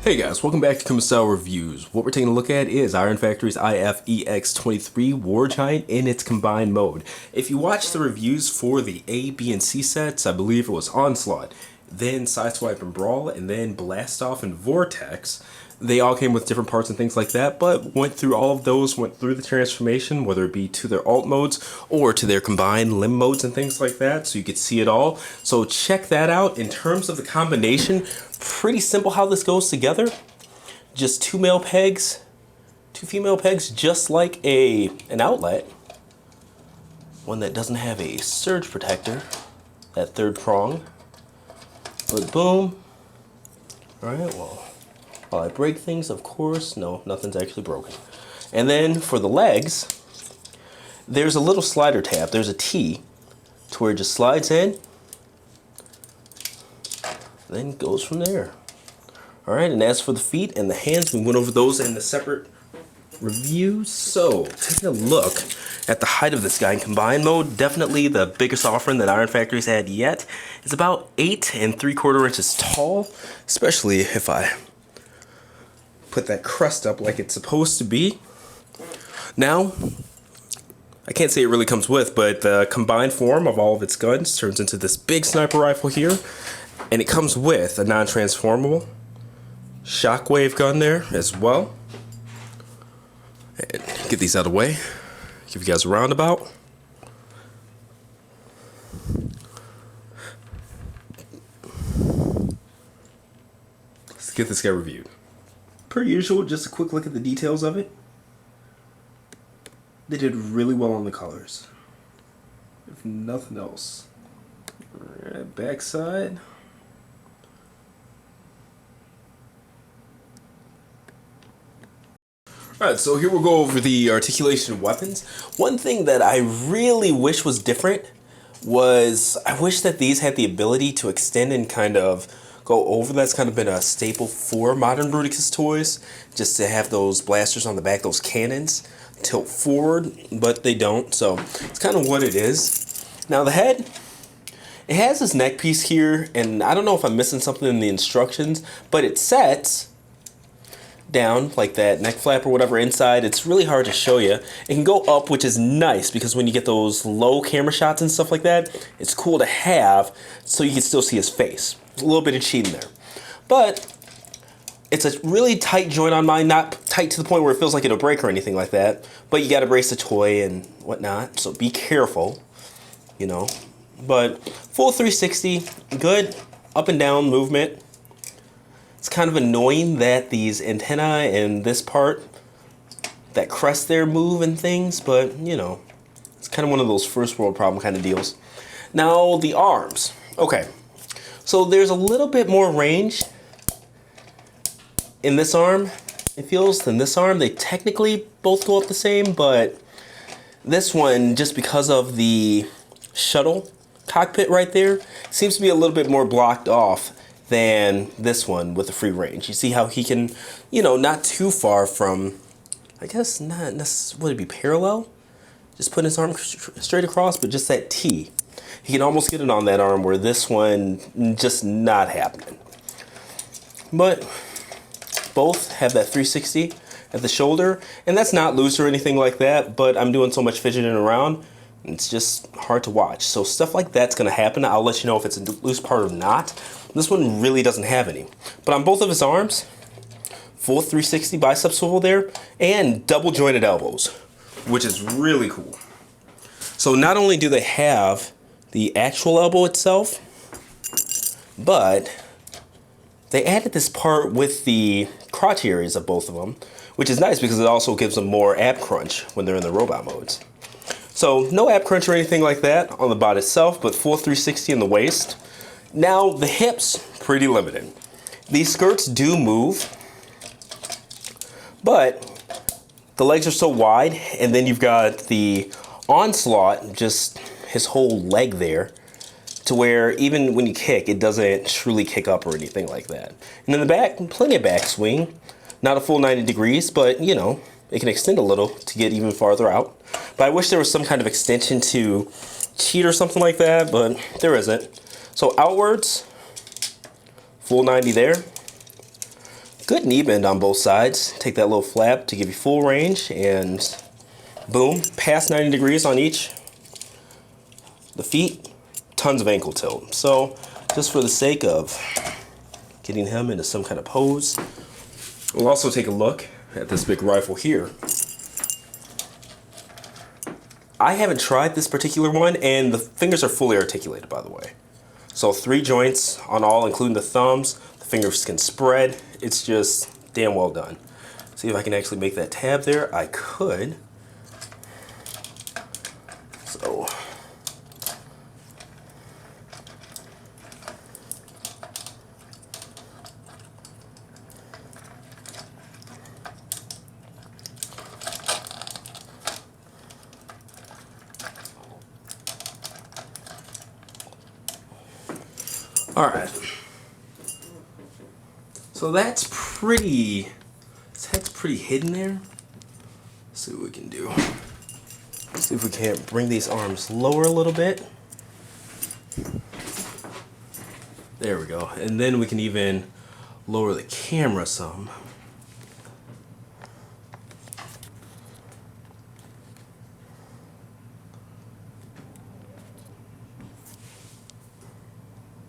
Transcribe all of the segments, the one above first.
Hey guys, welcome back to Come Style Reviews. What we're taking a look at is Iron Factory's IFEX23 War Giant in its combined mode. If you watch the reviews for the A, B, and C sets, I believe it was Onslaught, then Sideswipe and Brawl, and then Blast Off and Vortex. They all came with different parts and things like that, but went through all of those, went through the transformation, whether it be to their alt modes or to their combined limb modes and things like that, so you could see it all. So check that out. In terms of the combination, pretty simple how this goes together. Just two male pegs, two female pegs, just like an outlet. One that doesn't have a surge protector, that third prong. But boom. Alright, well, while I break things, of course, no, nothing's actually broken. And then for the legs, there's a little slider tab. There's a T to where it just slides in, then goes from there. Alright, and as for the feet and the hands, we went over those in the separate reviews. So, taking a look at the height of this guy in combined mode, definitely the biggest offering that Iron Factory's had yet. It's about 8 3/4 inches tall, especially if I put that crest up like it's supposed to be. Now, I can't say it really comes with, but the combined form of all of its guns turns into this big sniper rifle here, and it comes with a non-transformable shockwave gun there as well. And get these out of the way, give you guys a roundabout. Let's get this guy reviewed. Per usual, just a quick look at the details of it. They did really well on the colors, if nothing else. Alright, backside. Alright, so here we'll go over the articulation weapons. One thing that I really wish was different was I wish that these had the ability to extend and kind of go over. That's kind of been a staple for modern Bruticus toys, just to have those blasters on the back, those cannons, tilt forward, but they don't, so it's kind of what it is. Now the head, it has this neck piece here, and I don't know if I'm missing something in the instructions, but it sets down like that neck flap or whatever inside. It's really hard to show you. It can go up, which is nice because when you get those low camera shots and stuff like that, it's cool to have so you can still see his face. A little bit of cheating there, but it's a really tight joint on mine, not tight to the point where it feels like it'll break or anything like that, but you got to brace the toy and whatnot, so be careful, you know. But full 360, good up and down movement. It's kind of annoying that these antennae and this part, that crest there, move and things, but you know, it's kind of one of those first world problem kind of deals. Now the arms, okay, so there's a little bit more range in this arm, it feels, than this arm. They technically both go up the same, but this one, just because of the shuttle cockpit right there, seems to be a little bit more blocked off than this one with the free range. You see how he can, you know, not too far from, I guess not necessarily, would it be parallel? Just put his arm straight across, but just that T. He can almost get it on that arm where this one, just not happening. But both have that 360 at the shoulder, and that's not loose or anything like that, but I'm doing so much fidgeting around, it's just hard to watch. So stuff like that's gonna happen. I'll let you know if it's a loose part or not. This one really doesn't have any. But on both of his arms, full 360 bicep swivel there, and double jointed elbows, which is really cool. So not only do they have the actual elbow itself, but they added this part with the crotch areas of both of them, which is nice because it also gives them more ab crunch when they're in the robot modes. So no ab crunch or anything like that on the bot itself, but full 360 in the waist. Now the hips, pretty limited. These skirts do move, but the legs are so wide, and then you've got the Onslaught, just his whole leg there, to where even when you kick, it doesn't truly kick up or anything like that. And in the back, plenty of back swing. Not a full 90 degrees, but you know, it can extend a little to get even farther out. But I wish there was some kind of extension to cheat or something like that, but there isn't. So outwards, full 90 there. Good knee bend on both sides. Take that little flap to give you full range, and boom, past 90 degrees on each. The feet, tons of ankle tilt. So just for the sake of getting him into some kind of pose, we'll also take a look at this big rifle here. I haven't tried this particular one, and the fingers are fully articulated, by the way. So 3 joints on all, including the thumbs. The fingers can spread. It's just damn well done. See if I can actually make that tab there. I could. So all right. So that's pretty hidden there. Let's see what we can do. See if we can't bring these arms lower a little bit. There we go. And then we can even lower the camera some.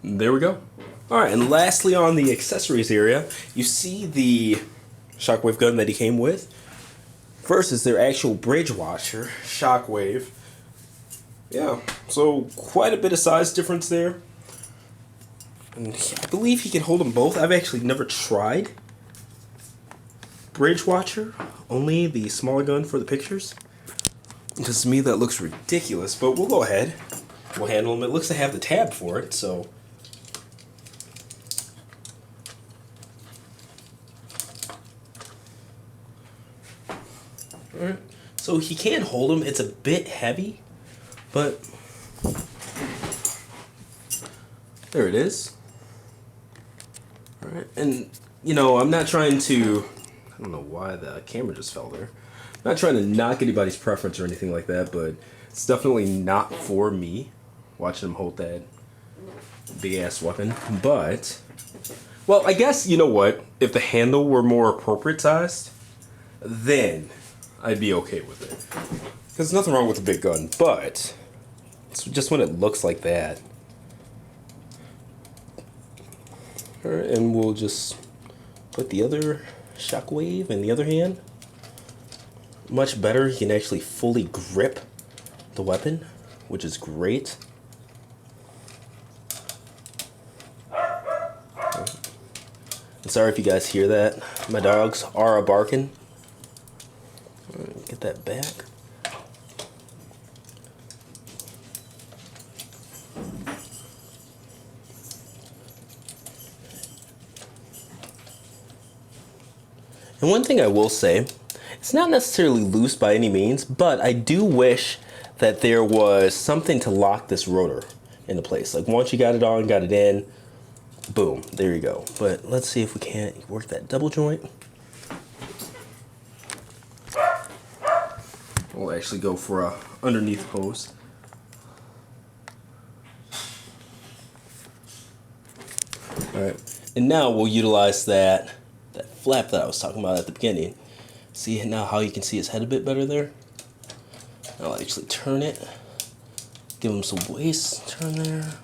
There we go. All right, and lastly on the accessories area, you see the shockwave gun that he came with versus their actual bridge washer shockwave. Yeah, so quite a bit of size difference there. And I believe he can hold them both. I've actually never tried bridge watcher, only the smaller gun for the pictures. Because to me that looks ridiculous, but we'll go ahead. We'll handle them. It looks to have the tab for it, so. Alright, so he can hold them. It's a bit heavy, but there it is. Alright, and you know, I'm not trying to, I don't know why the camera just fell there. I'm not trying to knock anybody's preference or anything like that, but it's definitely not for me watching him hold that big ass weapon. But, well, I guess, you know what, if the handle were more appropriate sized, then I'd be okay with it. Because there's nothing wrong with a big gun, but it's just when it looks like that. Alright, and we'll just put the other shockwave in the other hand. Much better, you can actually fully grip the weapon, which is great. I'm sorry if you guys hear that. My dogs are barking. Get that back. And one thing I will say, it's not necessarily loose by any means, but I do wish that there was something to lock this rotor into place. Like once you got it on, got it in, boom, there you go. But let's see if we can't work that double joint. We'll actually go for a underneath pose. Alright, and now we'll utilize that flap that I was talking about at the beginning. See now how you can see his head a bit better there? I'll actually turn it. Give him some waist turn there.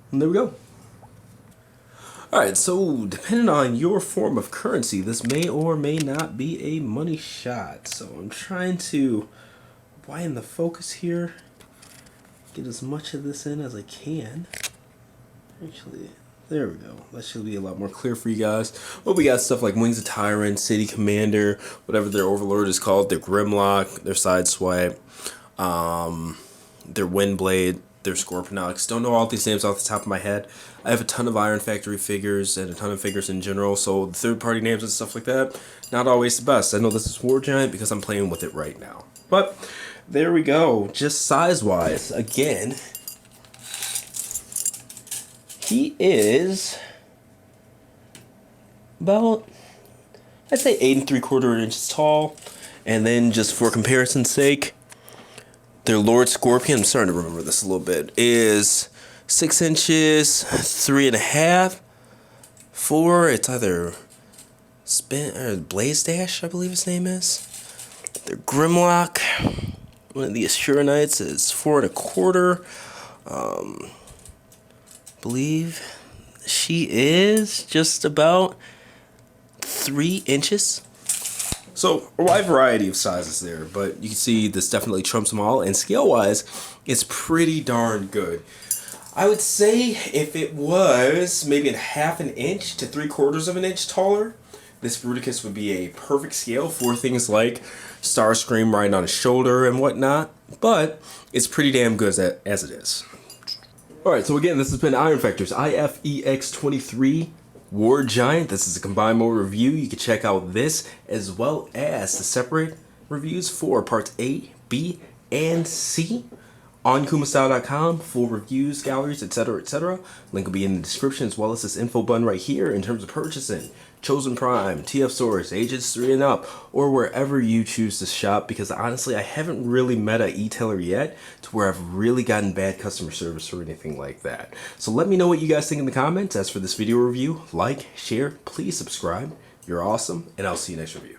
And there we go. Alright, so depending on your form of currency, this may or may not be a money shot. So I'm trying to widen the focus here. Get as much of this in as I can. Actually, there we go. That should be a lot more clear for you guys. Well, we got stuff like Wings of Tyrant, City Commander, whatever their Overlord is called, their Grimlock, their Sideswipe, their Windblade, their Scorponok. Don't know all these names off the top of my head. I have a ton of Iron Factory figures and a ton of figures in general, so the third-party names and stuff like that, not always the best. I know this is War Giant because I'm playing with it right now. But there we go. Just size-wise, again, he is about, I'd say 8 3/4 inches tall. And then just for comparison's sake, their Lord Scorpion, I'm starting to remember this a little bit, is 6 inches, 3.5, 4. It's either Spin or Blaze Dash, I believe his name is. Their Grimlock, one of the Assura Knights, is 4.25. Believe she is just about 3 inches. So a wide variety of sizes there, but you can see this definitely trumps them all, and scale-wise, it's pretty darn good. I would say if it was maybe 1/2 inch to 3/4 of an inch taller, this Bruticus would be a perfect scale for things like Starscream riding on his shoulder and whatnot, but it's pretty damn good as it is. Alright, so again, this has been Iron Factor's IFEX23 War Giant. This is a combined mode review. You can check out this as well as the separate reviews for parts A, B, and C on kumastyle.com. Full reviews, galleries, etc., etc. Link will be in the description, as well as this info button right here in terms of purchasing Chosen Prime, TF Stores, Ages 3 and up, or wherever you choose to shop, because honestly I haven't really met a e-tailer yet to where I've really gotten bad customer service or anything like that. So let me know what you guys think in the comments. As for this video review, like, share, please subscribe. You're awesome, and I'll see you next review.